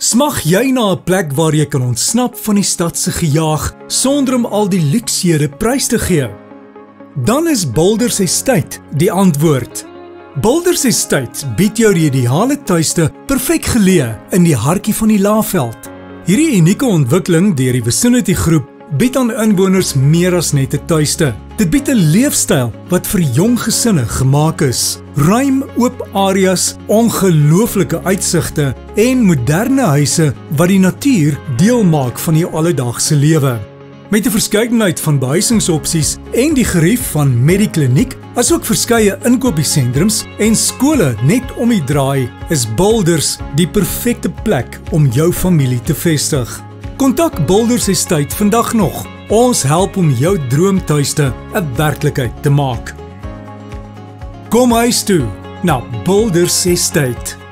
Smag jy na 'n plek waar jy kan ontsnap van die stad se gejaag sonder om al die luksede prys te gee? Dan is Boulders Estate die antwoord. Boulders Estate bied jou die ideale tuiste perfek geleë in die hartjie van die Laagveld. Hierdie unieke ontwikkeling deur die Vicinity Groep bied aan inwoners meer as net 'n tuiste. Dit bied 'n leefstyl wat vir jong gesinne gemaak is. Ruim oop areas, ongelooflike uitsigte en moderne huise wat die natuur deel maak van jou alledaagse lewe. Met 'n verskeidenheid van behuisingsopsies en die gerief van Medikliniek, asook verskeie inkopiesentrums en skole net om die draai, is Boulders die perfekte plek om jou familie te vestig. Kontak Boulders Estate vandag nog. Ons help om jou droomtuiste 'n werklikheid te maak. Kom huis toe na Boulders Estate.